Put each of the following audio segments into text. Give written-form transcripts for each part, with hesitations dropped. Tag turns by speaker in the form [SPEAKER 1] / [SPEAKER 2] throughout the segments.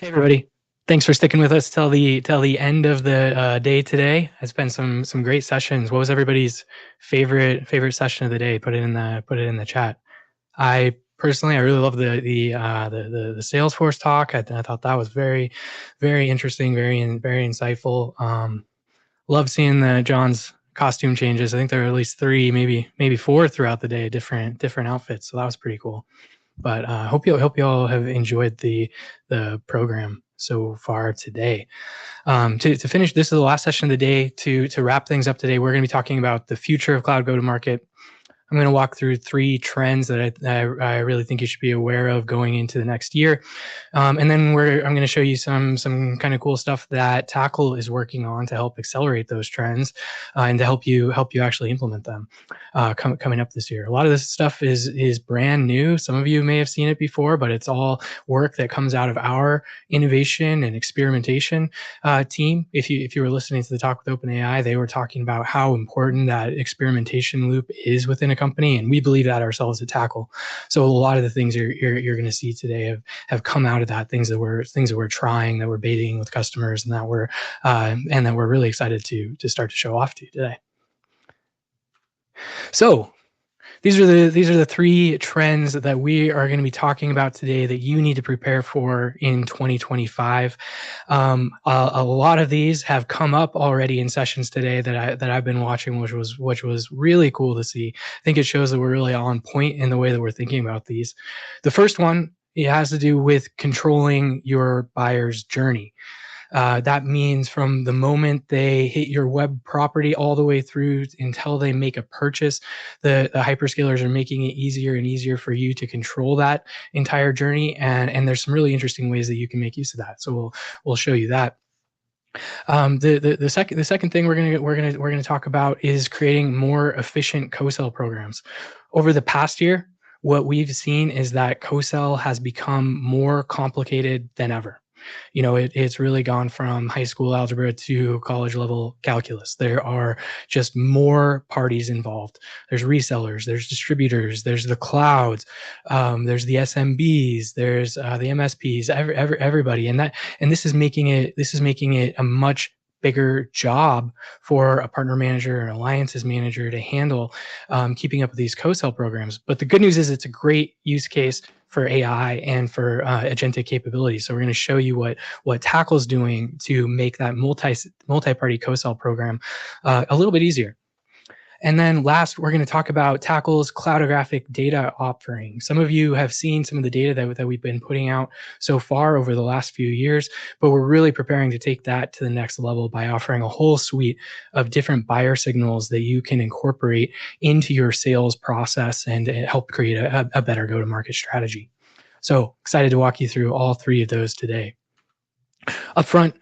[SPEAKER 1] Hey everybody, thanks for sticking with us till the end of the day today. It's been some great sessions. What was everybody's favorite session of the day? Put it in the chat. I personally, I really love the Salesforce talk. I thought that was very interesting, very insightful. Love seeing John's costume changes. I think there were at least 3, maybe 4 throughout the day, different outfits. So that was pretty cool. But hope you all have enjoyed the program so far today. To finish, this is the last session of the day. To wrap things up today, we're going to be talking about the future of cloud go-to-market. I'm going to walk through 3 trends that I really think you should be aware of going into the next year, and then I'm going to show you some kind of cool stuff that Tackle is working on to help accelerate those trends and to help you actually implement them coming up this year. A lot of this stuff is brand new. Some of you may have seen it before, but it's all work that comes out of our innovation and experimentation team. If you were listening to the talk with OpenAI, they were talking about how important that experimentation loop is within a company, and we believe that ourselves at Tackle. So a lot of the things you're going to see today have come out of that, things that we're trying, that we're baiting with customers, and that we're really excited to start to show off to you today. So these are the 3 trends that we are going to be talking about today that you need to prepare for in 2025. A lot of these have come up already in sessions today that I've been watching, which was really cool to see. I think it shows that we're really on point in the way that we're thinking about these. The first one, it has to do with controlling your buyer's journey. That means from the moment they hit your web property all the way through until they make a purchase, the hyperscalers are making it easier and easier for you to control that entire journey. And there's some really interesting ways that you can make use of that. So we'll show you that. The second thing we're gonna talk about is creating more efficient co-sell programs. Over the past year, what we've seen is that co-sell has become more complicated than ever. It's really gone from high school algebra to college level calculus. There are just more parties involved. There's resellers, there's distributors, there's the clouds, there's the SMBs, there's the MSPs, everybody, and this is making it a much bigger job for a partner manager or an alliances manager to handle keeping up with these co-sell programs. But the good news is it's a great use case for AI and for agentic capabilities. So we're going to show you what Tackle's doing to make that multi-party co-sell program a little bit easier. And then last, we're going to talk about Tackle's cloudographic data offering. Some of you have seen some of the data that we've been putting out so far over the last few years, but we're really preparing to take that to the next level by offering a whole suite of different buyer signals that you can incorporate into your sales process and help create a better go-to-market strategy. So excited to walk you through all 3 of those today. Up front,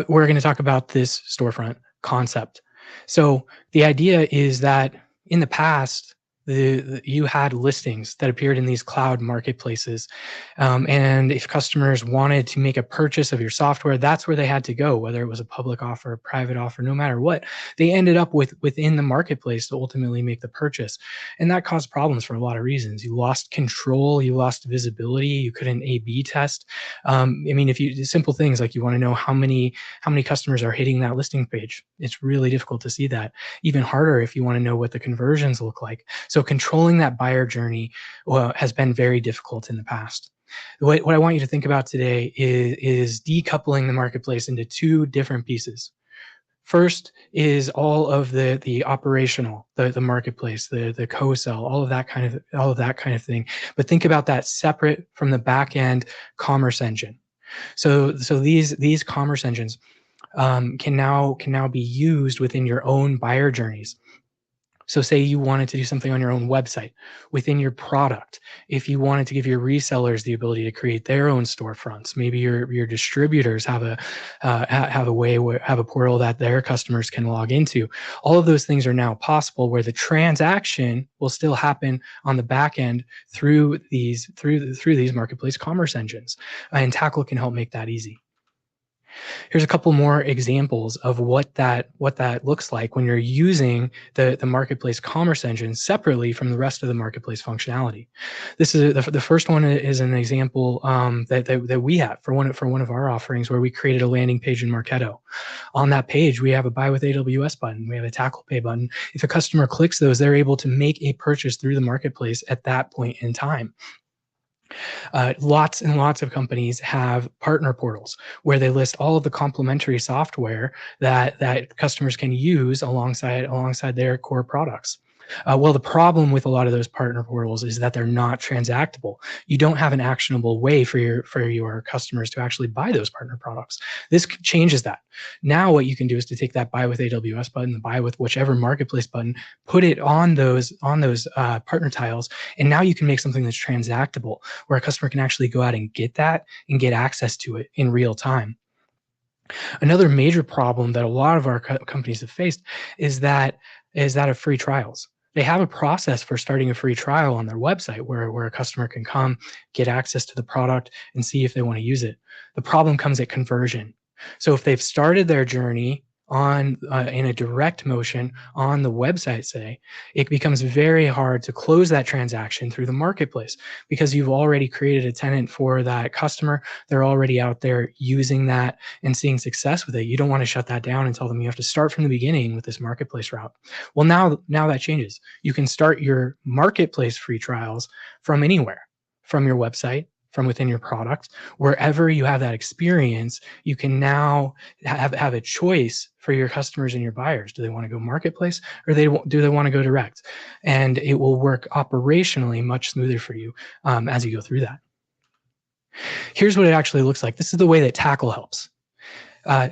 [SPEAKER 1] we're going to talk about this storefront concept. So the idea is that in the past, you had listings that appeared in these cloud marketplaces. And if customers wanted to make a purchase of your software, that's where they had to go, whether it was a public offer, a private offer, no matter what. They ended up within the marketplace to ultimately make the purchase. And that caused problems for a lot of reasons. You lost control, you lost visibility, you couldn't A/B test. Simple things like you want to know how many customers are hitting that listing page. It's really difficult to see that. Even harder if you want to know what the conversions look like. So controlling that buyer journey has been very difficult in the past. What I want you to think about today is decoupling the marketplace into 2 different pieces. First is all of the operational, the marketplace, the co-sell, all of that kind of thing. But think about that separate from the back end commerce engine. So these commerce engines can now be used within your own buyer journeys. So say you wanted to do something on your own website within your product. If you wanted to give your resellers the ability to create their own storefronts, maybe your distributors have a portal that their customers can log into. All of those things are now possible where the transaction will still happen on the back end through these marketplace commerce engines, and Tackle can help make that easy. Here's a couple more examples of what that looks like when you're using the marketplace commerce engine separately from the rest of the marketplace functionality. This is the first one is an example that we have for one of our offerings, where we created a landing page in Marketo. On that page, we have a buy with AWS button. We have a tackle pay button. If a customer clicks those, they're able to make a purchase through the marketplace at that point in time. Lots and lots of companies have partner portals where they list all of the complementary software that customers can use alongside their core products. Well, the problem with a lot of those partner portals is that they're not transactable. You don't have an actionable way for your customers to actually buy those partner products. This changes that. Now what you can do is to take that buy with AWS button, the buy with whichever marketplace button, put it on those partner tiles, and now you can make something that's transactable, where a customer can actually go out and get that and get access to it in real time. Another major problem that a lot of our companies have faced is that of free trials. They have a process for starting a free trial on their website where a customer can come, get access to the product, and see if they want to use it. The problem comes at conversion. So if they've started their journey on in a direct motion on the website, say, it becomes very hard to close that transaction through the marketplace, because you've already created a tenant for that customer. They're already out there using that and seeing success with it. You don't want to shut that down and tell them you have to start from the beginning with this marketplace route. Well, now that changes. You can start your marketplace free trials from anywhere, from your website, from within your product. Wherever you have that experience, you can now have a choice for your customers and your buyers. Do they want to go marketplace, or do they want to go direct? And it will work operationally much smoother for you as you go through that. Here's what it actually looks like. This is the way that Tackle helps.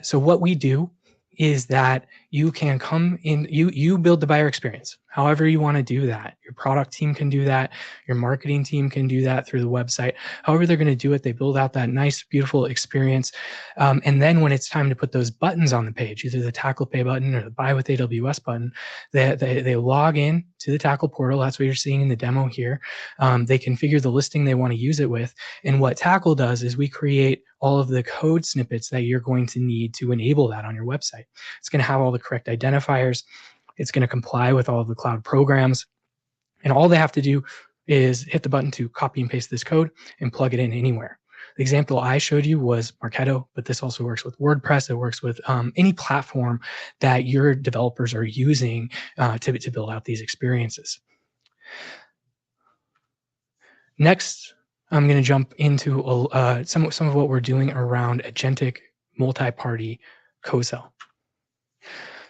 [SPEAKER 1] So what we do is that you can come in, you build the buyer experience, however you want to do that. Your product team can do that. Your marketing team can do that through the website. However they're going to do it, they build out that nice, beautiful experience. And then when it's time to put those buttons on the page, either the Tackle Pay button or the Buy with AWS button, they log in to the Tackle portal. That's what you're seeing in the demo here. They configure the listing they want to use it with. And what Tackle does is we create all of the code snippets that you're going to need to enable that on your website. It's going to have all the correct identifiers. It's going to comply with all of the cloud programs. And all they have to do is hit the button to copy and paste this code and plug it in anywhere. The example I showed you was Marketo, but this also works with WordPress. It works with any platform that your developers are using to build out these experiences. Next, I'm going to jump into some of what we're doing around agentic multi-party co-sell.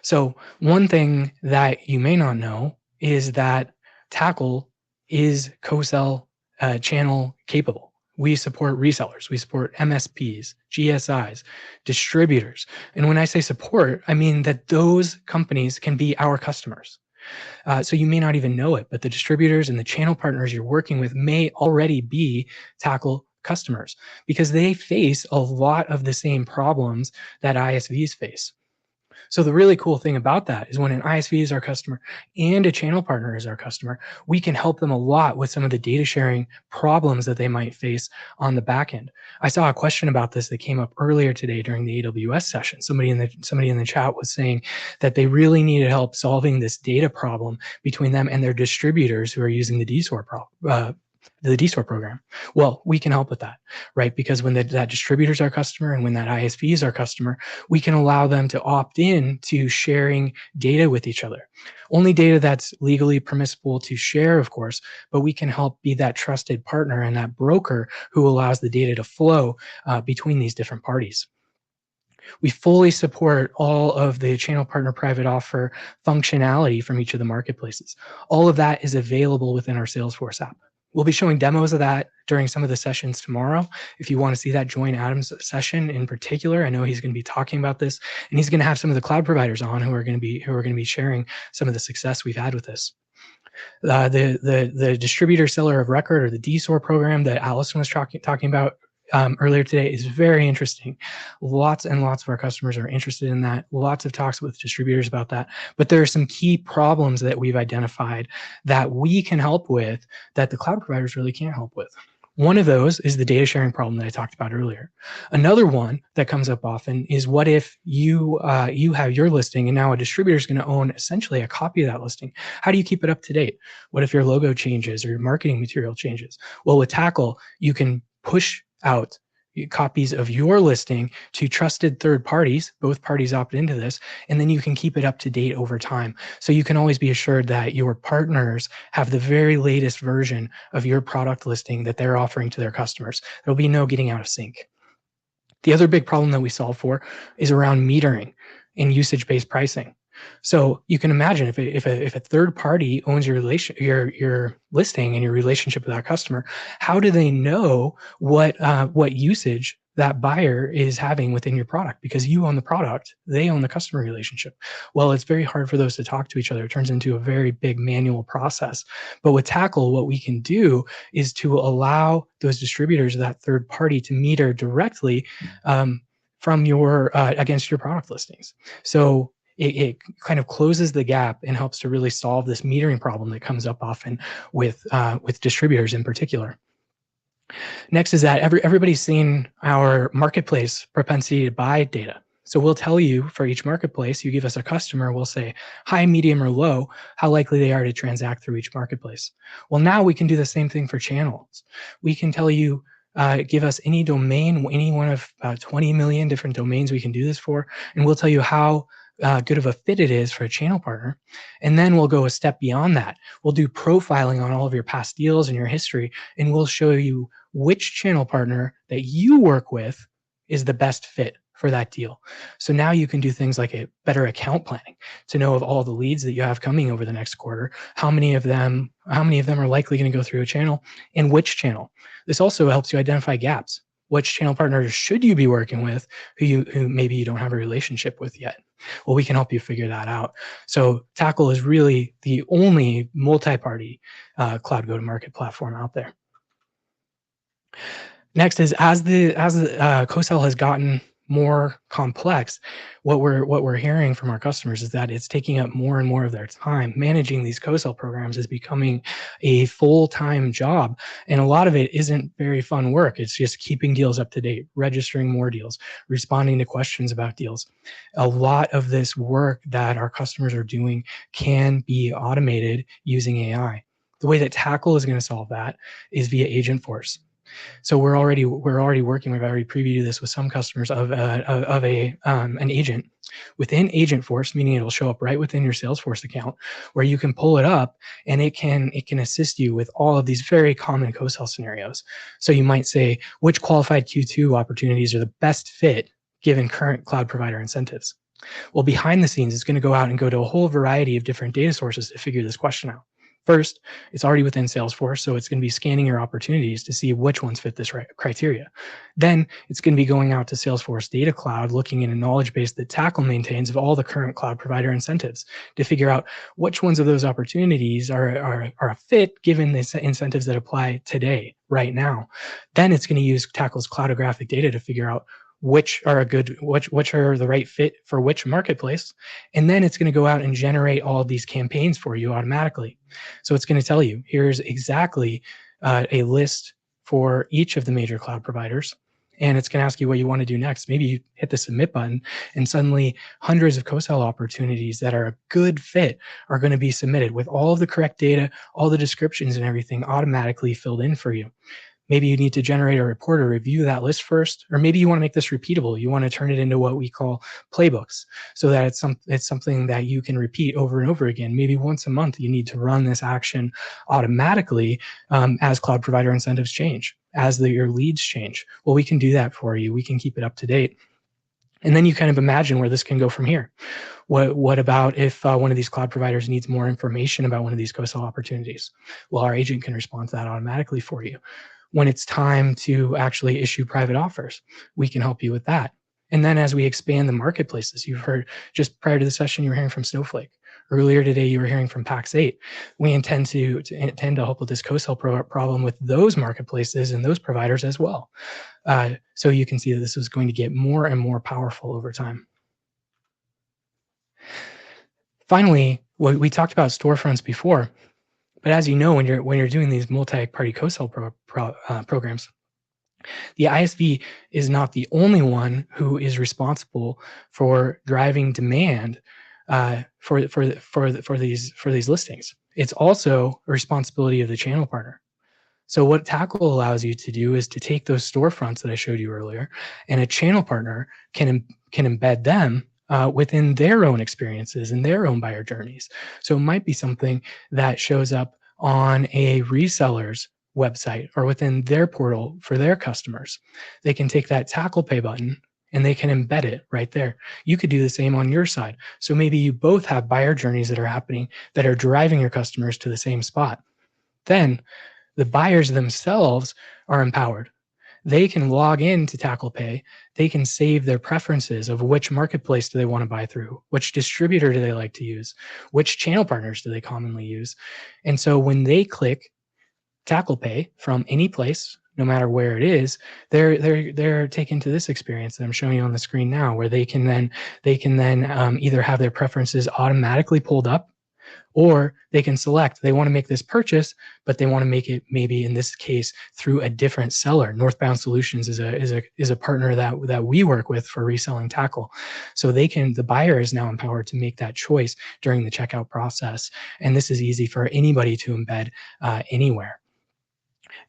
[SPEAKER 1] So one thing that you may not know is that Tackle is co-sell channel capable. We support resellers, we support MSPs, GSIs, distributors. And when I say support, I mean that those companies can be our customers. So you may not even know it, but the distributors and the channel partners you're working with may already be Tackle customers, because they face a lot of the same problems that ISVs face. So the really cool thing about that is when an ISV is our customer and a channel partner is our customer, we can help them a lot with some of the data sharing problems that they might face on the back end. I saw a question about this that came up earlier today during the AWS session. Somebody in the chat was saying that they really needed help solving this data problem between them and their distributors who are using the DSOR program. Well, we can help with that, right? Because when that distributor is our customer and when that ISV is our customer, we can allow them to opt in to sharing data with each other. Only data that's legally permissible to share, of course, but we can help be that trusted partner and that broker who allows the data to flow between these different parties. We fully support all of the channel partner private offer functionality from each of the marketplaces. All of that is available within our Salesforce app. We'll be showing demos of that during some of the sessions tomorrow. If you want to see that, join Adam's session in particular. I know he's going to be talking about this, and he's going to have some of the cloud providers on who are going to be sharing some of the success we've had with this. The distributor seller of record, or the DSOR program that Allison was talking about earlier today, is very interesting. Lots and lots of our customers are interested in that. Lots of talks with distributors about that. But there are some key problems that we've identified that we can help with that the cloud providers really can't help with. One of those is the data sharing problem that I talked about earlier. Another one that comes up often is, what if you have your listing and now a distributor is going to own essentially a copy of that listing? How do you keep it up to date? What if your logo changes or your marketing material changes? Well, with Tackle, you can push out copies of your listing to trusted third parties. Both parties opt into this, and then you can keep it up to date over time. So you can always be assured that your partners have the very latest version of your product listing that they're offering to their customers. There'll be no getting out of sync. The other big problem that we solve for is around metering and usage-based pricing. So you can imagine if a third party owns your listing and your relationship with that customer, how do they know what usage that buyer is having within your product? Because you own the product, they own the customer relationship. Well, it's very hard for those to talk to each other. It turns into a very big manual process. But with Tackle, what we can do is to allow those distributors, that third party, to meter directly from your against your product listings. So it kind of closes the gap and helps to really solve this metering problem that comes up often with distributors in particular. Next is that everybody's seen our marketplace propensity to buy data. So we'll tell you for each marketplace, you give us a customer, we'll say high, medium, or low, how likely they are to transact through each marketplace. Well, now we can do the same thing for channels. We can tell you, give us any domain, any one of 20 million different domains we can do this for, and we'll tell you how good of a fit it is for a channel partner. And then we'll go a step beyond that. We'll do profiling on all of your past deals and your history, and we'll show you which channel partner that you work with is the best fit for that deal. So now you can do things like a better account planning to know of all the leads that you have coming over the next quarter, how many of them are likely going to go through a channel, and which channel. This also helps you identify gaps. Which channel partners should you be working with who maybe you don't have a relationship with yet? Well, we can help you figure that out. So Tackle is really the only multi-party cloud go-to-market platform out there. Next is, as the co-sell has gotten more complex, what we're hearing from our customers is that it's taking up more and more of their time. Managing these co-sell programs is becoming a full-time job, and a lot of it isn't very fun work. It's just keeping deals up to date, registering more deals, responding to questions about deals. A lot of this work that our customers are doing can be automated using AI. The way that Tackle is going to solve that is via Agentforce. So we're already working. We've already previewed this with some customers of an agent within Agentforce, meaning it'll show up right within your Salesforce account, where you can pull it up and it can assist you with all of these very common co-sell scenarios. So you might say, which qualified Q2 opportunities are the best fit given current cloud provider incentives? Well, behind the scenes, it's going to go out and go to a whole variety of different data sources to figure this question out. First, it's already within Salesforce, so it's going to be scanning your opportunities to see which ones fit this criteria. Then it's going to be going out to Salesforce Data Cloud, looking in a knowledge base that Tackle maintains of all the current cloud provider incentives to figure out which ones of those opportunities are a fit given the incentives that apply today, right now. Then it's going to use Tackle's cloudographic data to figure out which are the right fit for which marketplace. And then it's going to go out and generate all of these campaigns for you automatically. So it's going to tell you, here's exactly a list for each of the major cloud providers. And it's going to ask you what you want to do next. Maybe you hit the submit button and suddenly hundreds of co-sell opportunities that are a good fit are going to be submitted with all of the correct data, all the descriptions and everything automatically filled in for you. Maybe you need to generate a report or review that list first, or maybe you want to make this repeatable. You want to turn it into what we call playbooks, so that it's something that you can repeat over and over again. Maybe once a month you need to run this action automatically as cloud provider incentives change, as your leads change. Well, we can do that for you. We can keep it up to date. And then you kind of imagine where this can go from here. What about if one of these cloud providers needs more information about one of these co-sell opportunities? Well, our agent can respond to that automatically for you. When it's time to actually issue private offers, we can help you with that. And then as we expand the marketplaces, you've heard just prior to the session, you were hearing from Snowflake. Earlier today, you were hearing from Pax8. We intend to help with this co-sell problem with those marketplaces and those providers as well. So you can see that this is going to get more and more powerful over time. Finally, we talked about storefronts before, But as you know, when you're doing these multi-party co-sell programs, the ISV is not the only one who is responsible for driving demand for these listings. It's also a responsibility of the channel partner. So what Tackle allows you to do is to take those storefronts that I showed you earlier, and a channel partner can embed them within their own experiences and their own buyer journeys. So it might be something that shows up on a reseller's website or within their portal for their customers. They can take that Tackle Pay button and they can embed it right there. You could do the same on your side. So maybe you both have buyer journeys that are happening that are driving your customers to the same spot. Then the buyers themselves are empowered. They can log into Tackle Pay. They can save their preferences of which marketplace do they want to buy through, which distributor do they like to use, which channel partners do they commonly use. And so when they click Tackle Pay from any place, no matter where it is, they're taken to this experience that I'm showing you on the screen now, where they can then either have their preferences automatically pulled up, or they can select they want to make this purchase, but they want to make it maybe in this case through a different seller. Northbound Solutions is a partner that we work with for reselling Tackle. So the buyer is now empowered to make that choice during the checkout process. And this is easy for anybody to embed anywhere.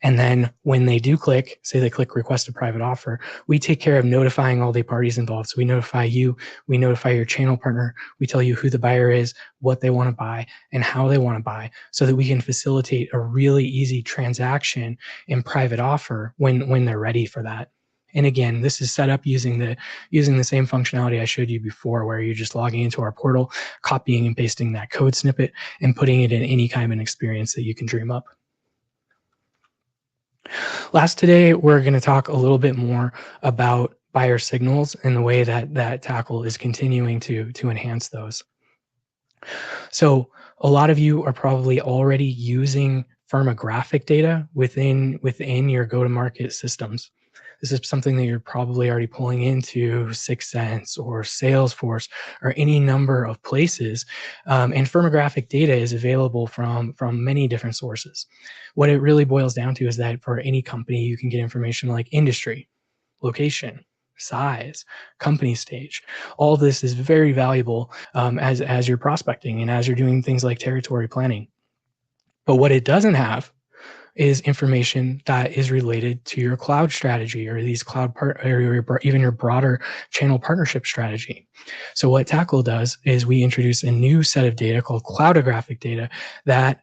[SPEAKER 1] And then when they do click, say they click request a private offer, we take care of notifying all the parties involved. So we notify you, we notify your channel partner, we tell you who the buyer is, what they want to buy, and how they want to buy, so that we can facilitate a really easy transaction in private offer when they're ready for that. And again, this is set up using the same functionality I showed you before, where you're just logging into our portal, copying and pasting that code snippet, and putting it in any kind of an experience that you can dream up. Last today, we're going to talk a little bit more about buyer signals and the way that Tackle is continuing to enhance those. So a lot of you are probably already using firmographic data within your go-to-market systems. This is something that you're probably already pulling into 6sense or Salesforce or any number of places. And firmographic data is available from many different sources. What it really boils down to is that for any company, you can get information like industry, location, size, company stage. All of this is very valuable as you're prospecting and as you're doing things like territory planning. But what it doesn't have is information that is related to your cloud strategy or these or even your broader channel partnership strategy. So what Tackle does is we introduce a new set of data called cloudographic data that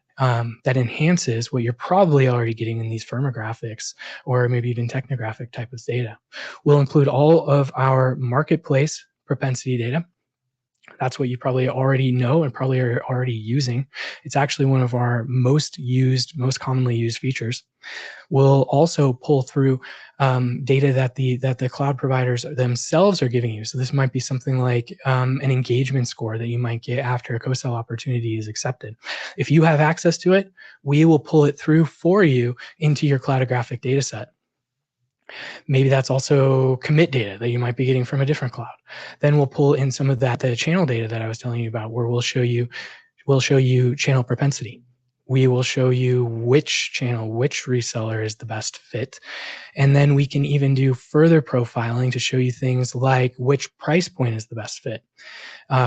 [SPEAKER 1] enhances what you're probably already getting in these firmographics or maybe even technographic type of data. We'll include all of our marketplace propensity data. That's what you probably already know and probably are already using. It's actually one of our most commonly used features. We'll also pull through data that the cloud providers themselves are giving you. So this might be something like an engagement score that you might get after a co-sell opportunity is accepted. If you have access to it, we will pull it through for you into your cloudographic data set. Maybe that's also commit data that you might be getting from a different cloud. Then we'll pull in some of the channel data that I was telling you about, where we'll show you channel propensity. We will show you which channel, which reseller is the best fit. And then we can even do further profiling to show you things like which price point is the best fit.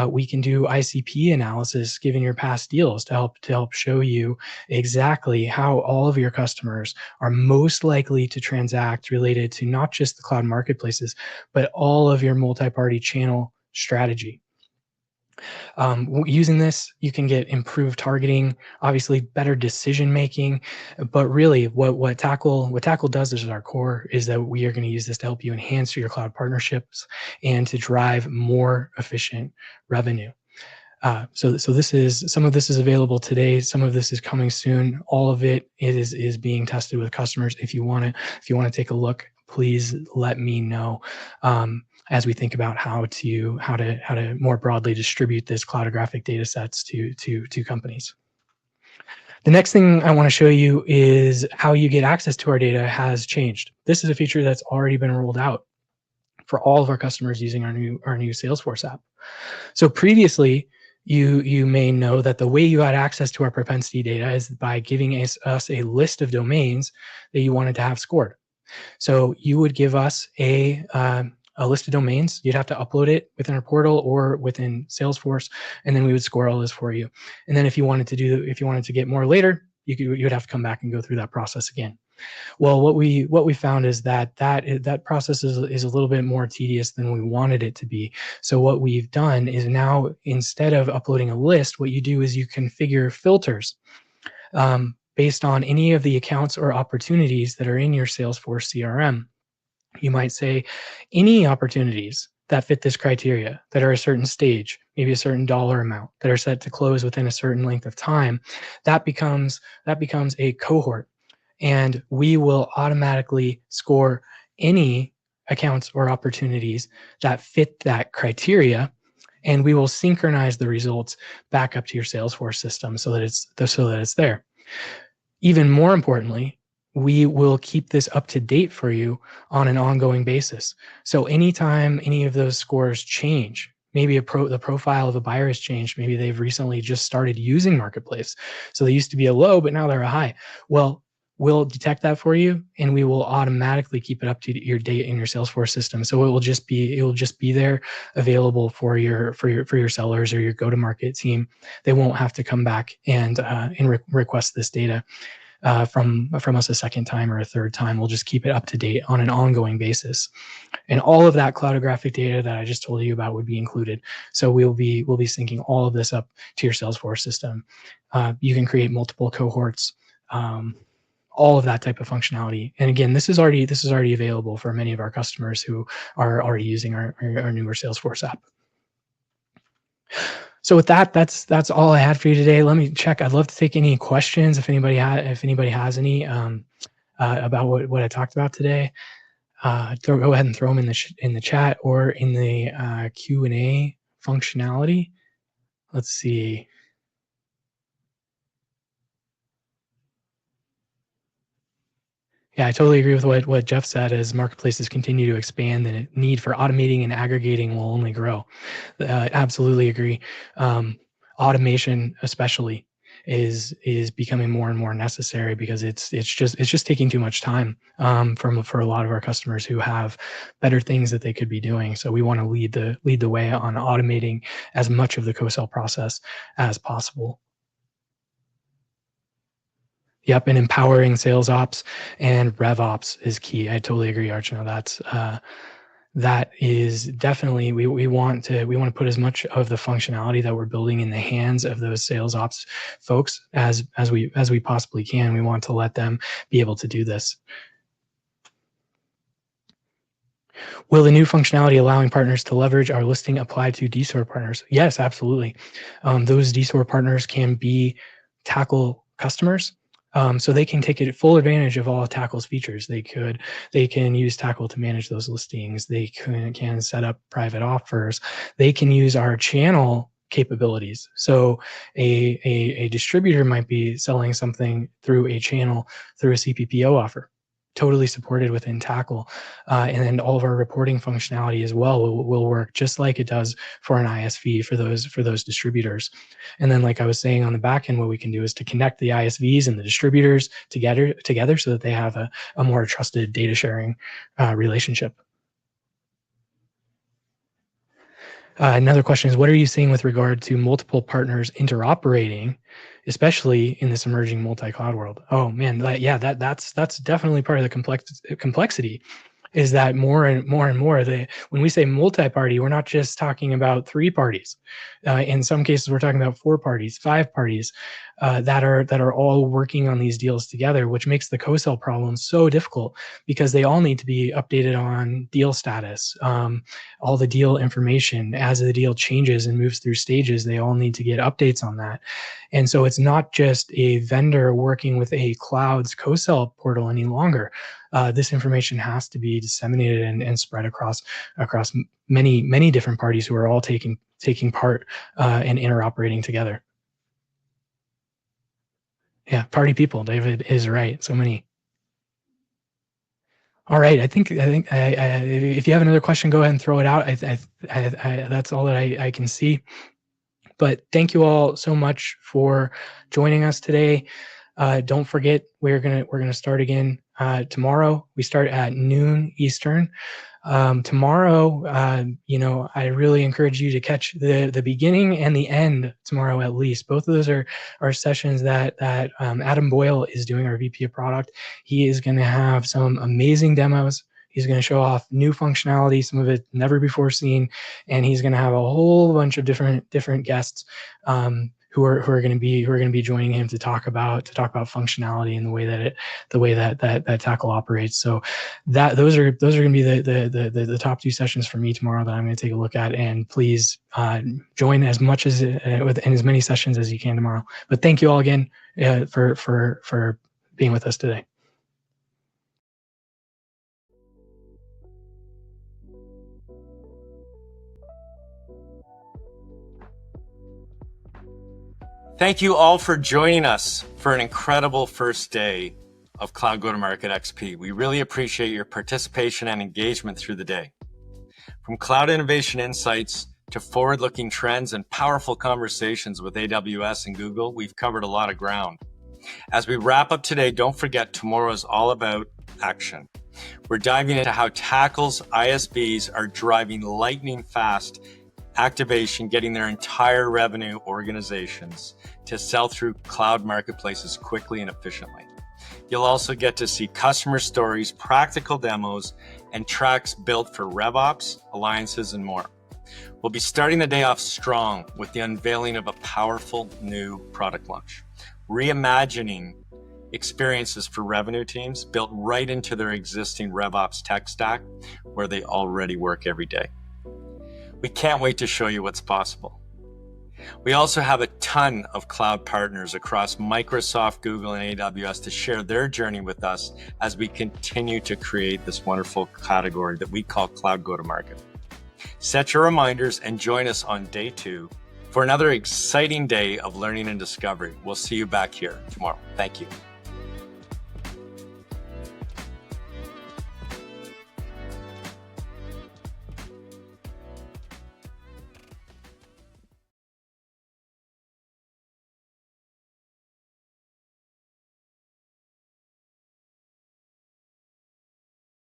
[SPEAKER 1] We can do ICP analysis given your past deals to help show you exactly how all of your customers are most likely to transact related to not just the cloud marketplaces, but all of your multi-party channel strategy. Using this, you can get improved targeting, obviously better decision making, but really what Tackle does is our core is that we are going to use this to help you enhance your cloud partnerships and to drive more efficient revenue. So this is, some of this is available today. Some of this is coming soon. All of it is being tested with customers. If you want to take a look, please let me know. As we think about how to more broadly distribute this cloudographic data sets to companies. The next thing I want to show you is how you get access to our data has changed. This is a feature that's already been rolled out for all of our customers using our new Salesforce app. So previously, You may know that the way you got access to our propensity data is by giving us a list of domains that you wanted to have scored. So you would give us a list of domains. You'd have to upload it within our portal or within Salesforce, and then we would score all this for you. And then if you wanted to get more later, you would have to come back and go through that process again. Well, what we found is that process is a little bit more tedious than we wanted it to be. So what we've done is now, instead of uploading a list, what you do is you configure filters based on any of the accounts or opportunities that are in your Salesforce CRM. You might say any opportunities that fit this criteria, that are a certain stage, maybe a certain dollar amount, that are set to close within a certain length of time, that becomes a cohort. And we will automatically score any accounts or opportunities that fit that criteria, and we will synchronize the results back up to your Salesforce system so that it's there. Even more importantly, we will keep this up to date for you on an ongoing basis. So anytime any of those scores change, maybe the profile of a buyer has changed, maybe they've recently just started using Marketplace. So they used to be a low, but now they're a high. Well, we'll detect that for you, and we will automatically keep it up to your date in your Salesforce system. So it will just be there, available for your sellers or your go-to-market team. They won't have to come back and request this data from us a second time or a third time. We'll just keep it up to date on an ongoing basis. And all of that cloudographic data that I just told you about would be included. So we'll be syncing all of this up to your Salesforce system. You can create multiple cohorts, all of that type of functionality. And again, this is already available for many of our customers who are already using our newer Salesforce app. So with that, that's all I had for you today. Let me check. I'd love to take any questions if anybody has any about what I talked about today. Go ahead and throw them in the chat or in the Q&A functionality. Let's see. Yeah, I totally agree with what Jeff said. As marketplaces continue to expand, the need for automating and aggregating will only grow. Absolutely agree. Automation, especially, is becoming more and more necessary because it's just taking too much time for a lot of our customers who have better things that they could be doing. So we want to lead the way on automating as much of the co-sell process as possible. Yep, and empowering sales ops and rev ops is key. I totally agree, Archana. That is definitely, we want to put as much of the functionality that we're building in the hands of those sales ops folks as we possibly can. We want to let them be able to do this. Will the new functionality allowing partners to leverage our listing apply to DSOR partners? Yes, absolutely. Those DSOR partners can be Tackle customers. So they can take full advantage of all of Tackle's features. They can use Tackle to manage those listings. They can set up private offers. They can use our channel capabilities. So a distributor might be selling something through a channel, through a CPPO offer. Totally supported within Tackle, and then all of our reporting functionality as well will work just like it does for an ISV for those distributors. And then, like I was saying on the back end, what we can do is to connect the ISVs and the distributors together so that they have a more trusted data sharing relationship. Another question is, what are you seeing with regard to multiple partners interoperating, especially in this emerging multi-cloud world? Oh man, that's definitely part of the complexity. Is that more and more when we say multi-party, we're not just talking about 3 parties. In some cases, we're talking about 4 parties, 5 parties that are all working on these deals together, which makes the co-sell problem so difficult because they all need to be updated on deal status, all the deal information. As the deal changes and moves through stages, they all need to get updates on that. And so it's not just a vendor working with a cloud's co-sell portal any longer. This information has to be disseminated and spread across many different parties who are all taking part and interoperating together. Yeah, party people. David is right. So many. All right. I think if you have another question, go ahead and throw it out. That's all that I can see. But thank you all so much for joining us today. Don't forget, we're gonna start again tomorrow. We start at noon Eastern. Tomorrow, I really encourage you to catch the beginning and the end tomorrow at least. Both of those are sessions that Adam Boyle is doing, our VP of product. He is going to have some amazing demos. He's going to show off new functionality, some of it never before seen, and he's going to have a whole bunch of different guests who are going to be joining him to talk about functionality and the way that Tackle operates. So those are going to be the top 2 sessions for me tomorrow that I'm going to take a look at. And please join as much as in as many sessions as you can tomorrow. But thank you all again for being with us today.
[SPEAKER 2] Thank you all for joining us for an incredible first day of Cloud Go-to-Market XP. We really appreciate your participation and engagement through the day. From cloud innovation insights to forward-looking trends and powerful conversations with AWS and Google, we've covered a lot of ground. As we wrap up today, don't forget tomorrow is all about action. We're diving into how Tackle's ISVs are driving lightning fast activation, getting their entire revenue organizations to sell through cloud marketplaces quickly and efficiently. You'll also get to see customer stories, practical demos, and tracks built for RevOps, alliances, and more. We'll be starting the day off strong with the unveiling of a powerful new product launch, reimagining experiences for revenue teams built right into their existing RevOps tech stack where they already work every day. We can't wait to show you what's possible. We also have a ton of cloud partners across Microsoft, Google, and AWS to share their journey with us as we continue to create this wonderful category that we call Cloud Go-to-Market. Set your reminders and join us on day 2 for another exciting day of learning and discovery. We'll see you back here tomorrow. Thank you.